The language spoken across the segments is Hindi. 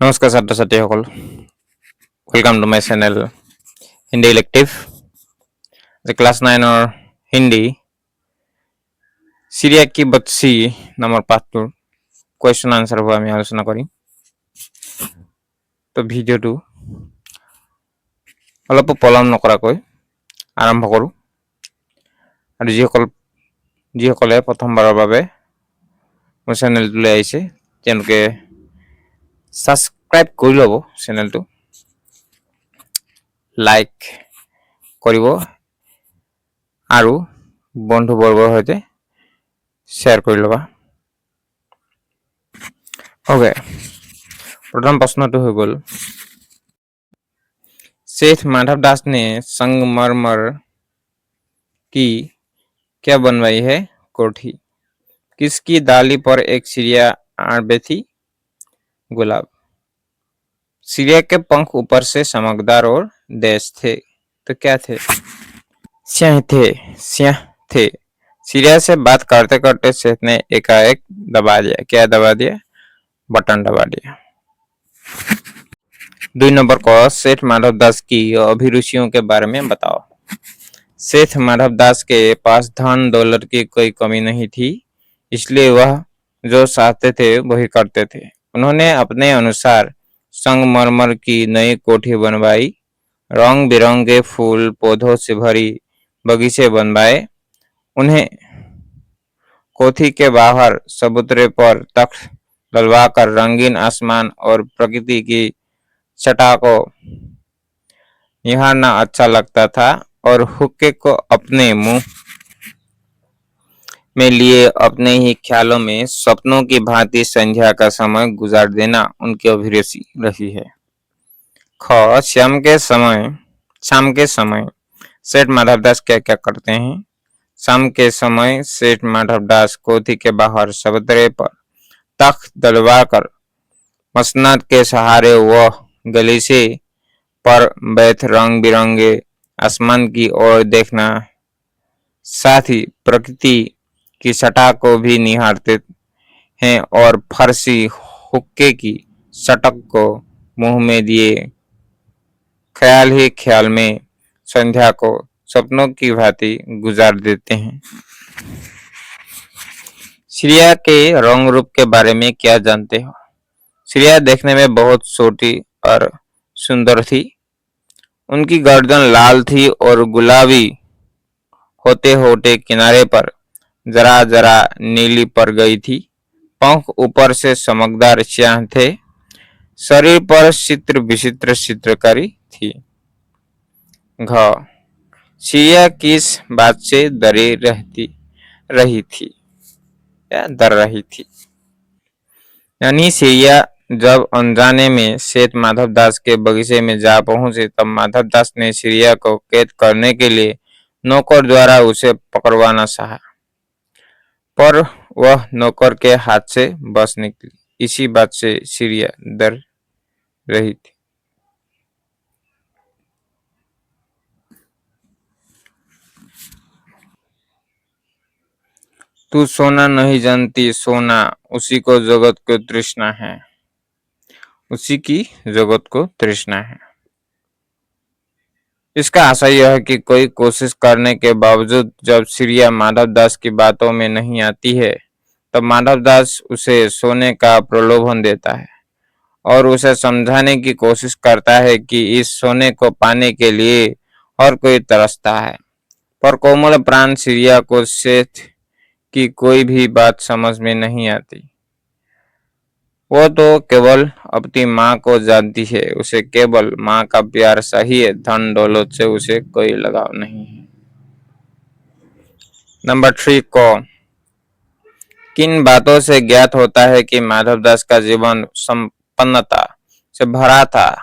নমস্কাৰ ছাত্ৰ ছাত্ৰীসকল, welcome to my channel Hindi elective. Class 9-ৰ হিন্দী চিৰিয়া কি বচ্চি নামৰ পাঠটোৰ কুৱেশ্যন আনচাৰবোৰ আমি আলোচনা কৰিম। তো ভিডিঅ'টো অলপো পলম নকৰাকৈ আৰম্ভ কৰোঁ। আৰু যিসকলে প্ৰথমবাৰৰ বাবে মোৰ চেনেলটোলৈ আহিছে তেওঁলোকে ছাবস্ক্ৰাইব কৰি ল'ব, চেনেলটো লাইক কৰিব আৰু বন্ধুবৰ্গৰ সৈতে শ্বেয়াৰ কৰি ল'বা। ओके, प्रथम प्रश्न तो हो गल, सेठ माधव दास ने संगमरमर की क्या बनवाई है कोठी? किसकी डाली पर एक चिड़िया आड़ बैठी? गुलाब। चिड़िया के पंख ऊपर से चमकदार और देश थे, तो क्या थे? स्याह थे। चिड़िया से बात करते करते सेठ ने एकाएक दबा दिया। क्या दबा दिया? बटन दबा दिया। 2 नंबर को, सेठ माधव दास की अभिरुचियों के बारे में बताओ। सेठ माधव दास के पास धन दौलत की कोई कमी नहीं थी, इसलिए वह जो चाहते थे वही करते थे। उन्होंने अपने अनुसार संगमरमर की नई कोठी बनवाई, रंग बिरंगे फूल पौधों से भरी बगीचे बनवाए। उन्हें कोठी के बाहर चबूतरे पर तख्त डलवाकर रंगीन आसमान और प्रकृति की छटा को निहारना अच्छा लगता था, और हुक्के को अपने मुंह में लिए अपने ही ख्यालों में सपनों की भांति संध्या का समय गुजार देना उनकी अभिरुचि रही है। ख, शाम के समय सेठ माधवदास क्या क्या करते हैं? शाम के समय सेठ माधवदास कोठी के बाहर चबूतरे पर तख्त डलवाकर मसनद के सहारे वह गलीचे पर बैठ रंग बिरंगे आसमान की ओर देखना, साथ ही प्रकृति की छटा को भी निहारते हैं और फर्शी हुक्के की चटक को मुंह में दिए ख्याल ही ख्याल में संध्या को सपनों की भांति गुजार देते हैं। चिड़िया के रंग रूप के बारे में क्या जानते हो? चिड़िया देखने में बहुत छोटी और सुंदर थी। उनकी गर्दन लाल थी और गुलाबी होते होते किनारे पर जरा जरा नीली पड़ गई थी। पंख ऊपर से चमकदार स्याह थे। शरीर पर चित्र विचित्र चित्रकारी थी। घ, चिड़िया किस बात से डरी रही थी या डर रही थी? यानी चिड़िया जब अनजाने में सेठ माधवदास के बगीचे में जा पहुंचे, तब माधवदास ने चिड़िया को कैद करने के लिए नौकर द्वारा उसे पकड़वाना चाहा, पर वह नौकर के हाथ से बच निकली। इसी बात से चिड़िया डर रही थी। तू सोना नहीं जानती सोना, उसी को जगत को तृष्णा है। उसी की जगत को तृष्णा है। इसका आशय यह है कि कोई कोशिश करने के बावजूद जब चिड़िया माधवदास की बातों में नहीं आती है, तब माधवदास उसे सोने का प्रलोभन देता है और उसे समझाने की कोशिश करता है कि इस सोने को पाने के लिए हर कोई तरसता है। पर कोमल प्राण चिड़िया को सेठ की कोई भी बात समझ में नहीं आती। वो तो केवल अपनी माँ को जानती है। उसे केवल माँ का प्यार चाहिए, धन दौलत से उसे कोई लगाव नहीं है। नंबर 3 को, किन बातों से ज्ञात होता है कि माधवदास का जीवन संपन्नता से भरा था,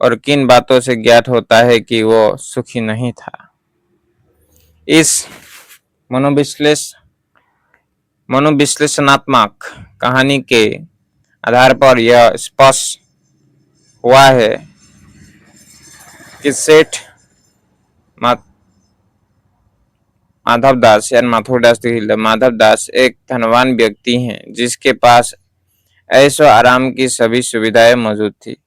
और किन बातों से ज्ञात होता है कि वो सुखी नहीं था? इस मनोविश्लेषणात्मक कहानी के आधार पर यह स्पष्ट हुआ है कि सेठ माधवदास एक धनवान व्यक्ति हैं, जिसके पास ऐशो आराम की सभी सुविधाएं मौजूद थी।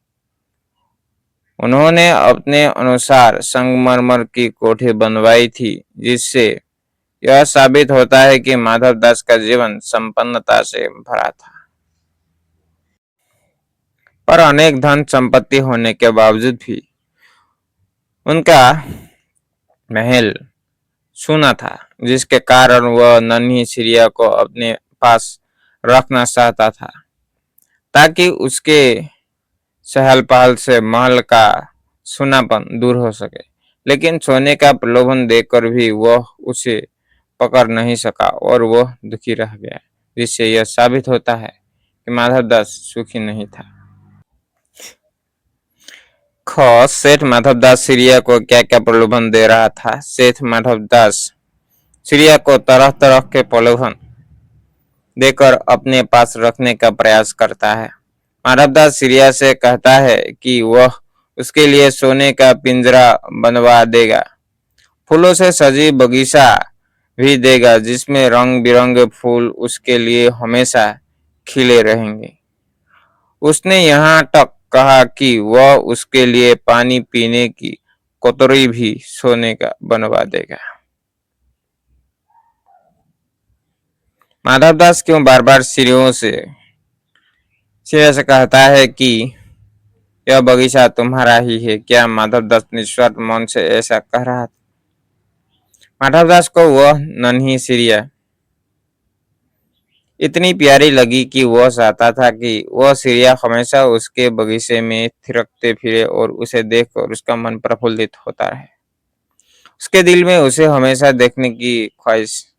उन्होंने अपने अनुसार संगमरमर की कोठी बनवाई थी, जिससे यह साबित होता है कि माधवदास का जीवन संपन्नता से भरा था। पर अनेक धन संपत्ति होने के बावजूद भी उनका महल सूना था, जिसके कारण वह नन्ही सिरिया को अपने पास रखना चाहता था, ताकि उसके चहल पहल से महल का सूनापन दूर हो सके। लेकिन सोने का प्रलोभन देखकर भी वह उसे पकड़ नहीं सका और वह दुखी रह गया, जिससे यह साबित होता है कि माधवदास सुखी नहीं था। सेठ माधवदास सिरिया को क्या क्या प्रलोभन दे रहा था। सेठ माधवदास सिरिया को तरह तरह के प्रलोभन देकर अपने पास रखने का प्रयास करता है। माधवदास सिरिया से कहता है कि वह उसके लिए सोने का पिंजरा बनवा देगा, फूलों से सजी बगीचा भी देगा, जिसमें रंग बिरंगे फूल उसके लिए हमेशा खिले रहेंगे। उसने यहाँ तक कहा कि वह उसके लिए पानी पीने की कटोरी भी सोने का बनवा देगा। माधवदास क्यों बार बार सिरिया से कहता है कि यह बगीचा तुम्हारा ही है? क्या माधवदास निस्वार्थ मन से ऐसा कह रहा था? माधवदास को वह नन्ही सिरिया इतनी प्यारी लगी कि वह चाहता था कि वह सिरिया हमेशा उसके बगीचे में थिरकते फिरे और उसे देखकर उसका मन प्रफुल्लित होता रहे। उसके दिल में उसे हमेशा देखने की ख्वाहिश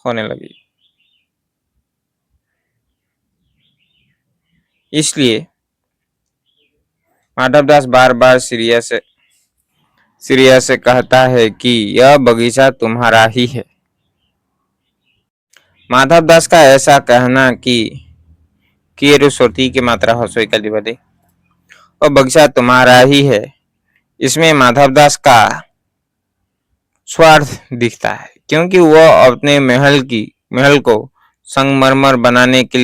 होने लगी। इसलिए माधवदास बार बार सिरिया से कहता है कि यह बगीचा तुम्हारा ही है। माधवदास का ऐसा कहना कि रुसोती की मात्रा हसोई का दिवदे और बगीचा तुम्हारा ही है, इसमें माधवदास का स्वार्थ दिखता है, क्योंकि वह अपने महल को संगमरमर बनाने के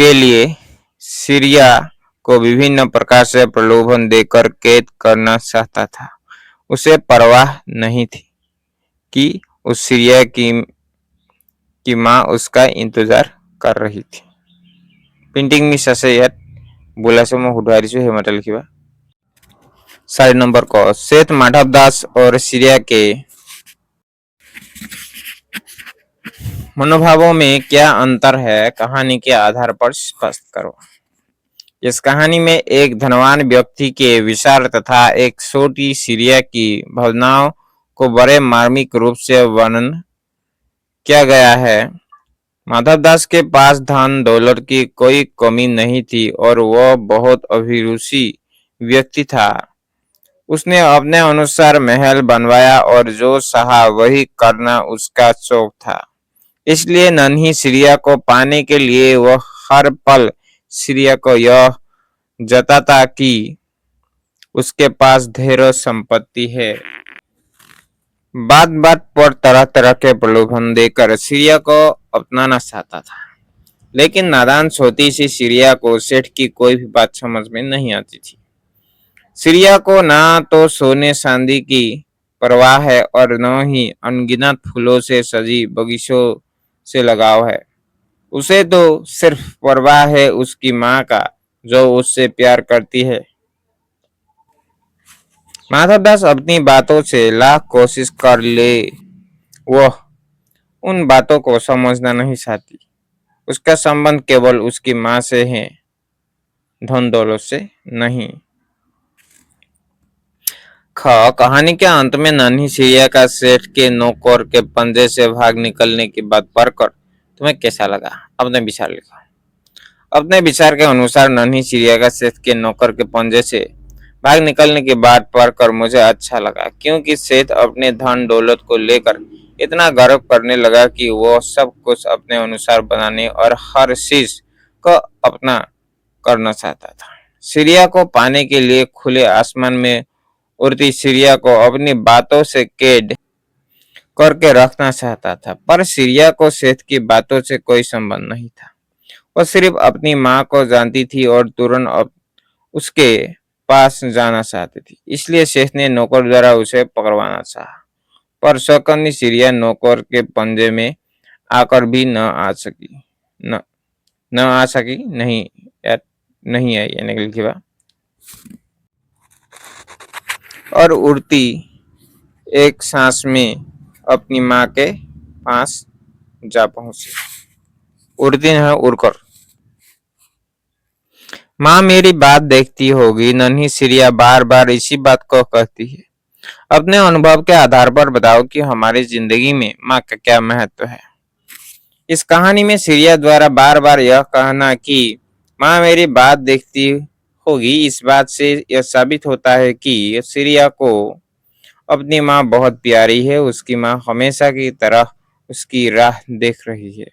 लिए सिरिया को विभिन्न प्रकार से प्रलोभन देकर कैद करना चाहता था। उसे परवाह नहीं थी कि उस सिरिया की माँ उसका इंतजार कर रही थी। पेंटिंग में ससेयत बोला से मैं हुडवारी से हेमटल की बा 4 नंबर को सेठ माधवदास और सिरिया के मनोभावों में क्या अंतर है, कहानी के आधार पर स्पष्ट करो। इस कहानी में एक धनवान व्यक्ति के विचार तथा एक छोटी सिरिया की भावनाओं को बड़े मार्मिक रूप से वर्णन किया गया है। माधवदास के पास धन दौलत की कोई कमी नहीं थी और वह बहुत अभिरुचि व्यक्ति था। उसने अपने अनुसार महल बनवाया और जो चाहा वही करना उसका शौक था। इसलिए नन्ही सिरिया को पाने के लिए वह हर पल सिरिया को यह जताता कि उसके पास ढेरों संपत्ति है। बात बात पर तरह तरह के प्रलोभन देकर सिरिया को अपनाना चाहता था, लेकिन नादान छोटी सी सिरिया को सेठ की कोई भी बात समझ में नहीं आती थी। सिरिया को ना तो सोने चांदी की परवाह है और न ही अनगिनत फूलों से सजी बगीचों से लगाव है। उसे तो सिर्फ परवाह है उसकी माँ का, जो उससे प्यार करती है। माधवदास अपनी बातों से लाख कोशिश कर ले, वह उन बातों को समझना नहीं चाहती। उसका संबंध केवल उसकी माँ से है, धन दौलत से नहीं। कहानी के अंत में नन्ही सिरिया का सेठ के नौकर के पंजे से भाग निकलने की बात पढ़कर तुम्हें कैसा लगा? अपने विचार लिखो। अपने विचार के अनुसार नन्ही सिरिया का सेठ के नौकर के पंजे से भाग निकलने की बात पढ़कर मुझे अच्छा लगा, क्योंकि सेठ अपने धन दौलत को लेकर इतना गर्व करने लगा कि वो सब कुछ अपने अनुसार बनाने और हर चीज को अपना करना चाहता था। सिरिया को पाने के लिए खुले आसमान में उड़ती सिरिया को अपनी बातों से कैद करके रखना चाहता था, पर सिरिया को सेठ की बातों से कोई संबंध नहीं था। वह सिर्फ अपनी माँ को जानती थी और तुरंत उसके पास जाना चाहती थी। इसलिए शेष ने नौकर द्वारा उसे पकड़वाना चाहा, पर शकरनी सीरिया नौकर के पंजे में आकर भी न न आ सकी नहीं या नहीं आई यानी कि लिखी बा और उड़ती एक सांस में अपनी माँ के पास जा पहुंची। उड़ती है उड़कर। माँ मेरी बात देखती होगी, नन्ही सीरिया बार बार इसी बात को कहती है। अपने अनुभव के आधार पर बताओ कि हमारी जिंदगी में माँ का क्या महत्व है। इस कहानी में सीरिया द्वारा बार बार यह कहना कि माँ मेरी बात देखती होगी, इस बात से यह साबित होता है कि सीरिया को अपनी माँ बहुत प्यारी है। उसकी माँ हमेशा की तरह उसकी राह देख रही है।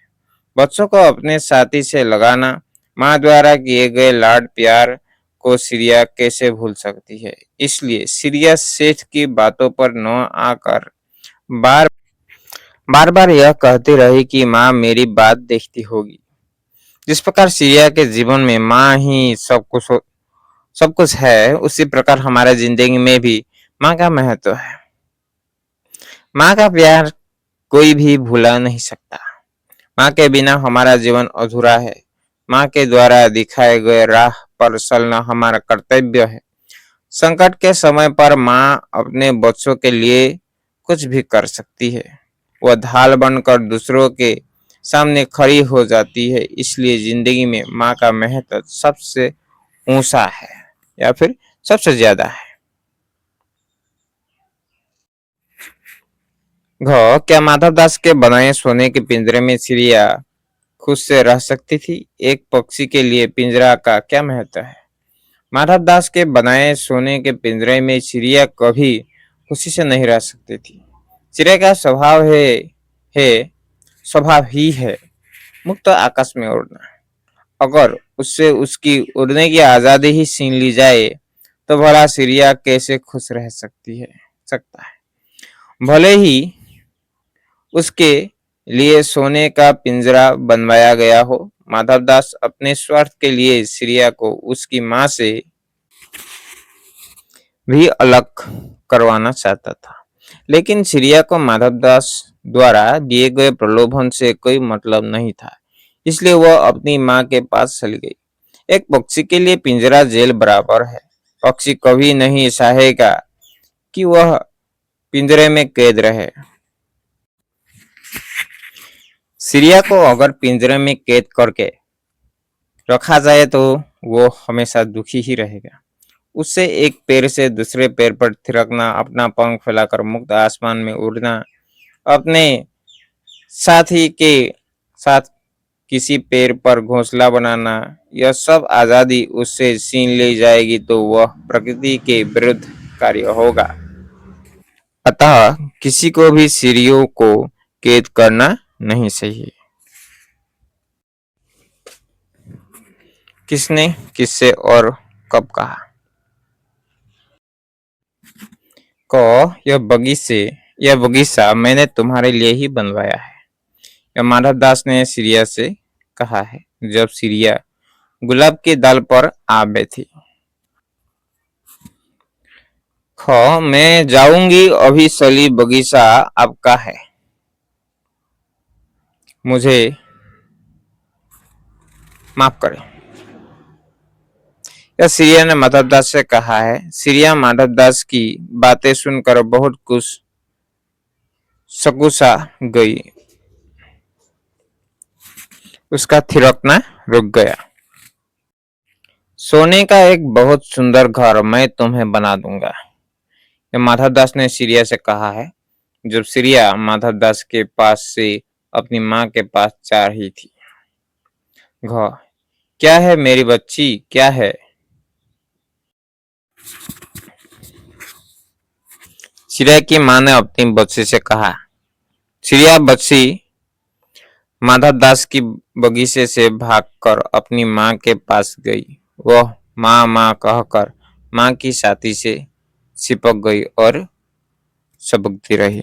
बच्चों को अपने साथी से लगाना, माँ द्वारा किए गए लाड प्यार को सीरिया कैसे भूल सकती है। इसलिए सीरिया सेठ की बातों पर न आकर बार बार बार यह कहती रही कि माँ मेरी बात देखती होगी। जिस प्रकार सीरिया के जीवन में माँ ही सब कुछ है, उसी प्रकार हमारे जिंदगी में भी माँ का महत्व है। माँ का प्यार कोई भी भुला नहीं सकता। माँ के बिना हमारा जीवन अधूरा है। माँ के द्वारा दिखाए गए राह पर चलना हमारा कर्तव्य है। संकट के समय पर माँ अपने बच्चों के लिए कुछ भी कर सकती है। वह ढाल बनकर दूसरों के सामने खड़ी हो जाती है। इसलिए जिंदगी में माँ का महत्व सबसे ऊंचा है या फिर सबसे ज्यादा है। क्या माधवदास के बनाए सोने के पिंजरे में चिड़िया खुद से रह सकती थी? एक पक्षी के लिए पिंजरा का क्या महत्व है? माधवदास के बनाए सोने के पिंजरे में चिड़िया कभी खुशी से नहीं रह सकती थी। चिड़िया का है स्वभाव ही है मुक्त आकाश में उड़ना। अगर उससे उसकी उड़ने की आजादी ही छीन ली जाए तो भला चिड़िया कैसे खुश रह सकता है। भले ही उसके लिए सोने का पिंजरा बनवाया गया हो, माधवदास अपने स्वार्थ के लिए चिड़िया को उसकी माँ से भी अलग करवाना चाहता था। लेकिन चिड़िया को माधवदास द्वारा दिए गए प्रलोभन से कोई मतलब नहीं था। इसलिए वह अपनी माँ के पास चली गई। एक पक्षी के लिए पिंजरा जेल बराबर है। पक्षी कभी नहीं चाहेगा कि वह पिंजरे में कैद रहे। चिड़िया को अगर पिंजरे में कैद करके रखा जाए तो वो हमेशा दुखी ही रहेगा। उससे एक पैर से दूसरे पैर पर थिरकना, अपना पंख फैलाकर मुक्त आसमान में उड़ना, अपने साथी के साथ किसी पैर पर घोंसला बनाना, यह सब आजादी उससे छीन ली जाएगी तो वह प्रकृति के विरुद्ध कार्य होगा। अतः किसी को भी चिड़ियों को कैद करना नहीं चाहिए। किसने, किससे और कब कहा? यह बगीचा मैंने तुम्हारे लिए ही बनवाया है। यह माधवदास ने चिड़िया से कहा है जब चिड़िया गुलाब के डाल पर आ बैठी। मैं जाऊंगी, अभी सली बगीचा आपका है। मुझे माफ करें। यह चिड़िया ने माधवदास से कहा है। चिड़िया माधवदास की बातें सुनकर बहुत कुछ सकुचा गई। उसका थिरकना रुक गया। सोने का एक बहुत सुंदर घर मैं तुम्हें बना दूंगा, यह माधवदास ने चिड़िया से कहा है जब चिड़िया माधवदास के पास से अपनी माँ के पास जा रही थी। क्या है मेरी बच्ची, क्या है? चिड़िया की माँ ने अपनी बच्ची से कहा। चिड़िया बच्ची माधवदास की बगीचे से भागकर अपनी माँ के पास गई। वह माँ माँ कहकर माँ की छाती से चिपक गई और सबकती रही।